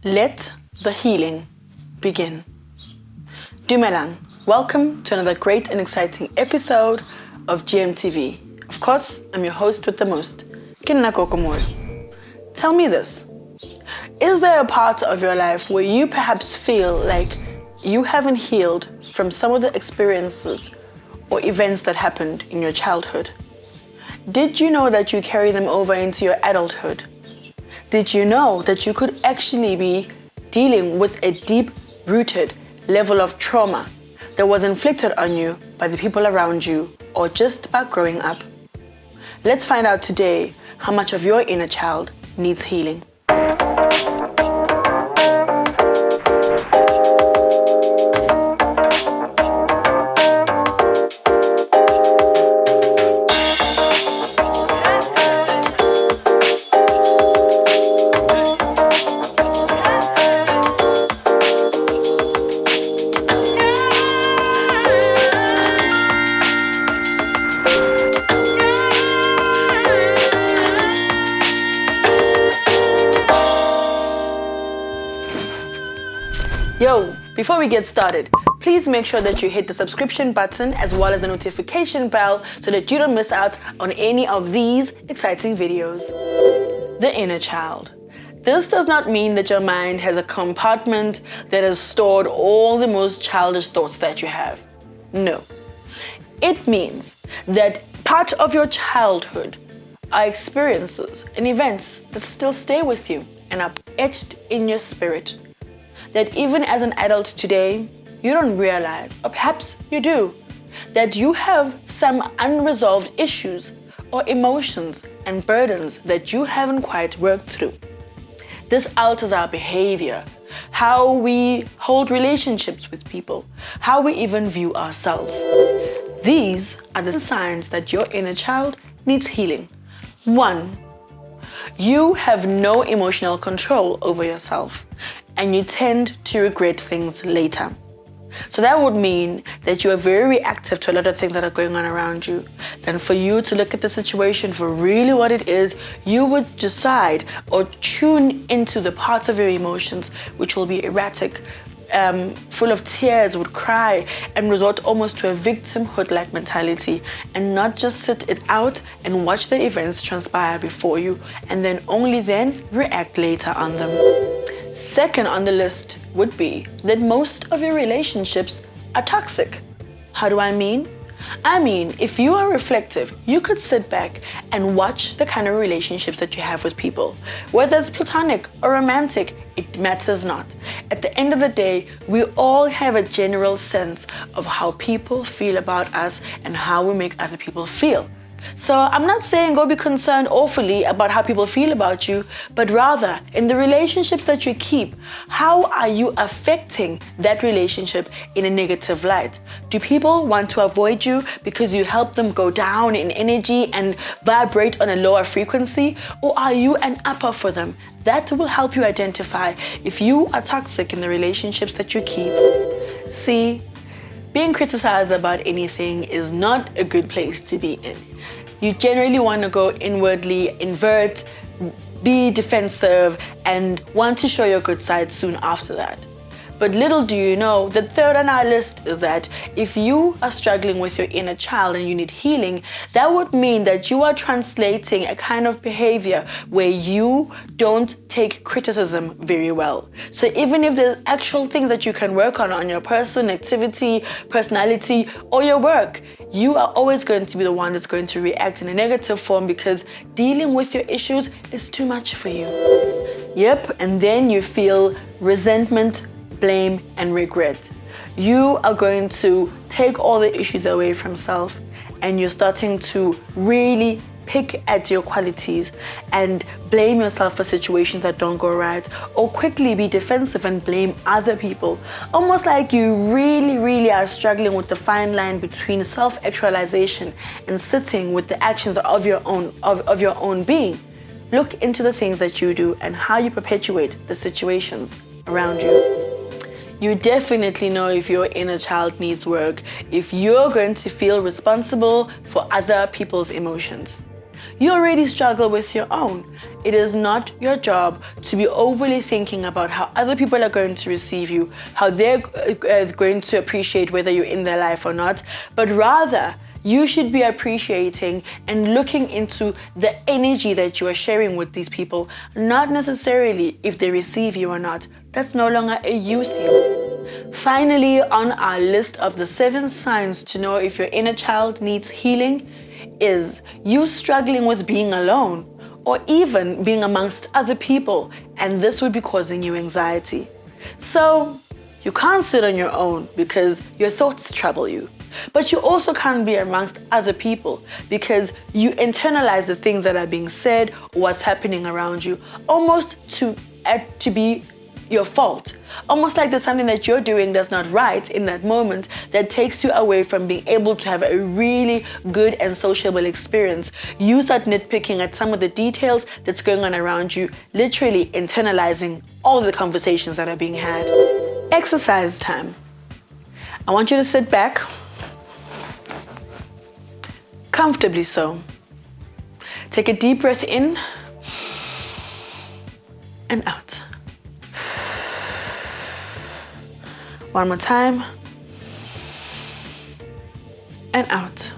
Let the healing begin. Dumelang, welcome to another great and exciting episode of GMTV. Of course, I'm your host with the most, Gogo Moyo. Tell me this, is there a part of your life where you perhaps feel like you haven't healed from some of the experiences or events that happened in your childhood? Did you know that you carry them over into your adulthood? Did you know that you could actually be dealing with a deep-rooted level of trauma that was inflicted on you by the people around you or just by growing up? Let's find out today how much of your inner child needs healing. Yo, before we get started, please make sure that you hit the subscription button as well as the notification bell so that you don't miss out on any of these exciting videos. The inner child. This does not mean that your mind has a compartment that has stored all the most childish thoughts that you have. No. It means that part of your childhood are experiences and events that still stay with you and are etched in your spirit, that even as an adult today, you don't realize, or perhaps you do, that you have some unresolved issues or emotions and burdens that you haven't quite worked through. This alters our behavior, how we hold relationships with people, how we even view ourselves. These are the signs that your inner child needs healing. 1, you have no emotional control over yourself, and you tend to regret things later. So that would mean that you are very reactive to a lot of things that are going on around you. Then for you to look at the situation for really what it is, you would decide or tune into the parts of your emotions which will be erratic, full of tears, would cry and resort almost to a victimhood-like mentality and not just sit it out and watch the events transpire before you and then only then react later on them. Second on the list would be that most of your relationships are toxic. How do I mean? I mean, if you are reflective, you could sit back and watch the kind of relationships that you have with people. Whether it's platonic or romantic, it matters not. At the end of the day, we all have a general sense of how people feel about us and how we make other people feel. So I'm not saying go be concerned awfully about how people feel about you, but rather in the relationships that you keep, how are you affecting that relationship in a negative light? Do people want to avoid you because you help them go down in energy and vibrate on a lower frequency? Or are you an upper for them? That will help you identify if you are toxic in the relationships that you keep. See, being criticized about anything is not a good place to be in. You generally want to go inwardly, invert, be defensive, and want to show your good side soon after that. But little do you know, the third on our list is that if you are struggling with your inner child and you need healing, that would mean that you are translating a kind of behavior where you don't take criticism very well. So even if there's actual things that you can work on your person, activity, personality, or your work, you are always going to be the one that's going to react in a negative form because dealing with your issues is too much for you. Yep, and then you feel resentment, blame, and regret. You are going to take all the issues away from self and you're starting to really pick at your qualities and blame yourself for situations that don't go right, or quickly be defensive and blame other people. Almost like you really are struggling with the fine line between self-actualization and sitting with the actions of your own being. Look into the things that you do and how you perpetuate the situations around you. You definitely know if your inner child needs work if you're going to feel responsible for other people's emotions. You already struggle with your own. It is not your job to be overly thinking about how other people are going to receive you, how they're going to appreciate whether you're in their life or not, but rather you should be appreciating and looking into the energy that you are sharing with these people, not necessarily if they receive you or not. That's no longer a you thing. Finally, on our list of the 7 signs to know if your inner child needs healing is you struggling with being alone or even being amongst other people, and this would be causing you anxiety. So you can't sit on your own because your thoughts trouble you. But you also can't be amongst other people because you internalize the things that are being said or what's happening around you almost to be your fault. Almost like there's something that you're doing that's not right in that moment that takes you away from being able to have a really good and sociable experience. You start nitpicking at some of the details that's going on around you, literally internalizing all the conversations that are being had. Exercise time. I want you to sit back, comfortably so. Take a deep breath in and out. One more time and out.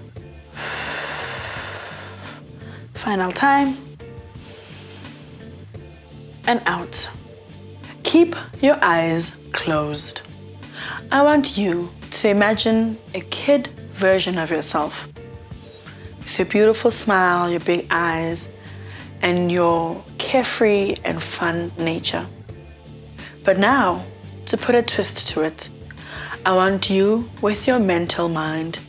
Final time and out. Keep your eyes closed. I want you to imagine a kid version of yourself with your beautiful smile, your big eyes, and your carefree and fun nature. But now, to put a twist to it, I want you with your mental mind,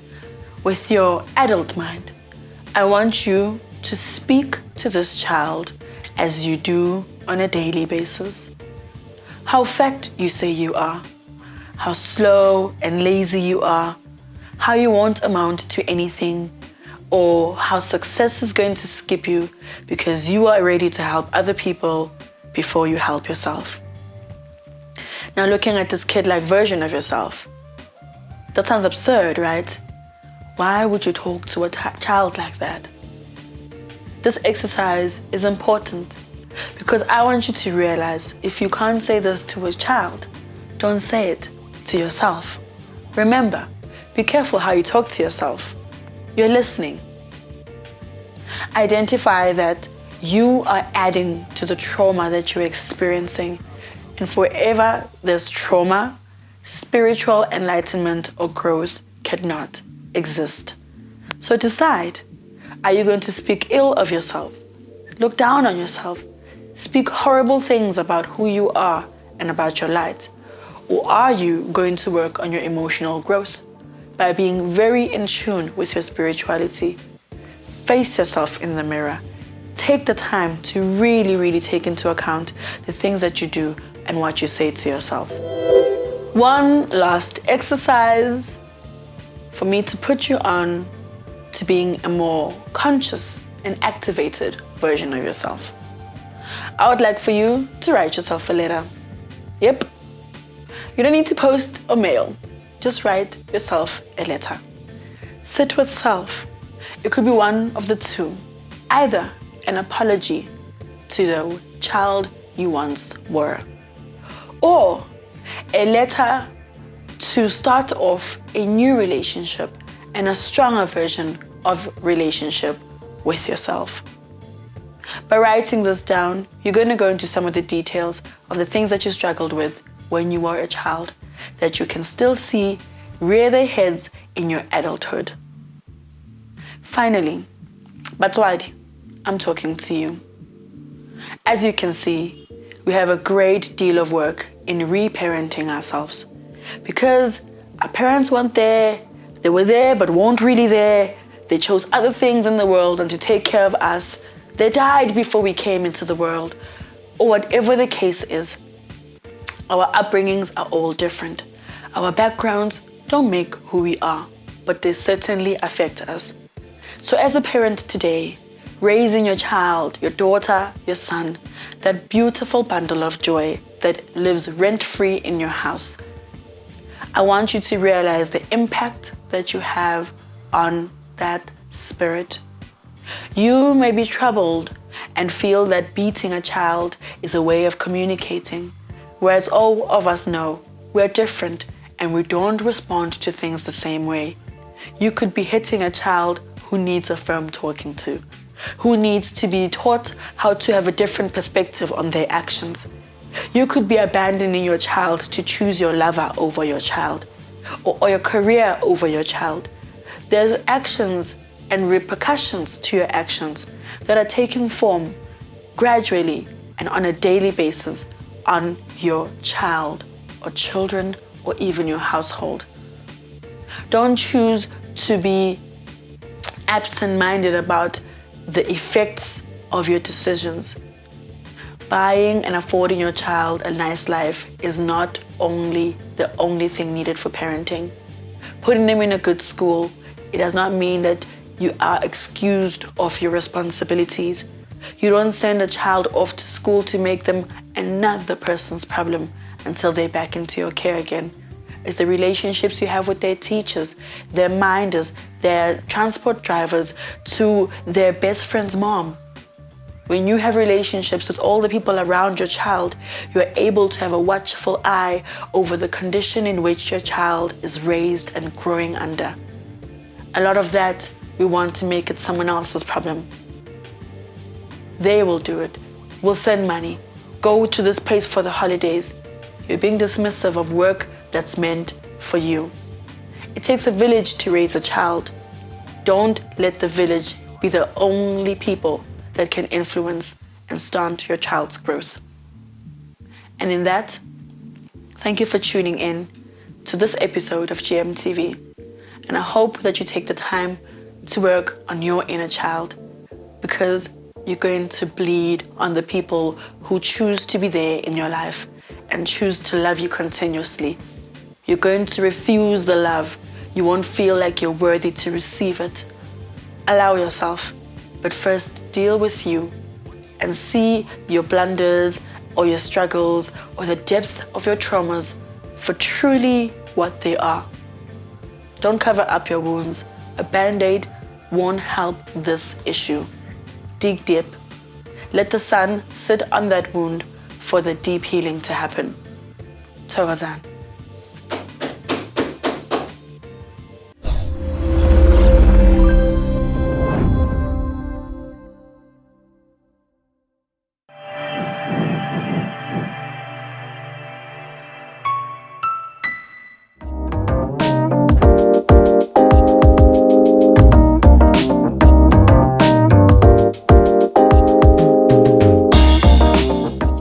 with your adult mind, I want you to speak to this child as you do on a daily basis. How fat you say you are, how slow and lazy you are, how you won't amount to anything, or how success is going to skip you because you are ready to help other people before you help yourself. Now, looking at this kid-like version of yourself, that sounds absurd, right? Why would you talk to a child like that? This exercise is important because I want you to realize if you can't say this to a child, don't say it to yourself. Remember, be careful how you talk to yourself. You're listening. Identify that you are adding to the trauma that you're experiencing. And forever there's trauma, spiritual enlightenment or growth cannot exist. So decide, are you going to speak ill of yourself? Look down on yourself? Speak horrible things about who you are and about your light? Or are you going to work on your emotional growth by being very in tune with your spirituality? Face yourself in the mirror. Take the time to really, really take into account the things that you do and what you say to yourself. One last exercise for me to put you on to being a more conscious and activated version of yourself. I would like for you to write yourself a letter. Yep. You don't need to post or mail. Just write yourself a letter. Sit with self. It could be one of the two. Either an apology to the child you once were, or a letter to start off a new relationship and a stronger version of relationship with yourself. By writing this down, you're going to go into some of the details of the things that you struggled with when you were a child that you can still see rear their heads in your adulthood. Finally, Batswadi, I'm talking to you. As you can see, we have a great deal of work in reparenting ourselves because our parents weren't there, they were there but weren't really there, they chose other things in the world and to take care of us, they died before we came into the world, or whatever the case is. Our upbringings are all different. Our backgrounds don't make who we are, but they certainly affect us. So as a parent today, raising your child, your daughter, your son, that beautiful bundle of joy that lives rent-free in your house, I want you to realize the impact that you have on that spirit. You may be troubled and feel that beating a child is a way of communicating, whereas all of us know we're different and we don't respond to things the same way. You could be hitting a child who needs a firm talking to, who needs to be taught how to have a different perspective on their actions. You could be abandoning your child to choose your lover over your child, or your career over your child. There's actions and repercussions to your actions that are taking form gradually and on a daily basis on your child or children or even your household. Don't choose to be absent-minded about the effects of your decisions. Buying and affording your child a nice life is not the only thing needed for parenting. Putting them in a good school, it does not mean that you are excused of your responsibilities. You don't send a child off to school to make them another person's problem until they're back into your care again. It's the relationships you have with their teachers, their minders, their transport drivers, to their best friend's mom. When you have relationships with all the people around your child, you are able to have a watchful eye over the condition in which your child is raised and growing under. A lot of that, we want to make it someone else's problem. They will do it. We'll send money. Go to this place for the holidays. You're being dismissive of work that's meant for you. It takes a village to raise a child. Don't let the village be the only people that can influence and stunt your child's growth. And in that, thank you for tuning in to this episode of GMTV. And I hope that you take the time to work on your inner child, because you're going to bleed on the people who choose to be there in your life and choose to love you continuously. You're going to refuse the love. You won't feel like you're worthy to receive it. Allow yourself, but first deal with you and see your blunders or your struggles or the depth of your traumas for truly what they are. Don't cover up your wounds. A Band-Aid won't help this issue. Dig deep. Let the sun sit on that wound for the deep healing to happen. Thokozani.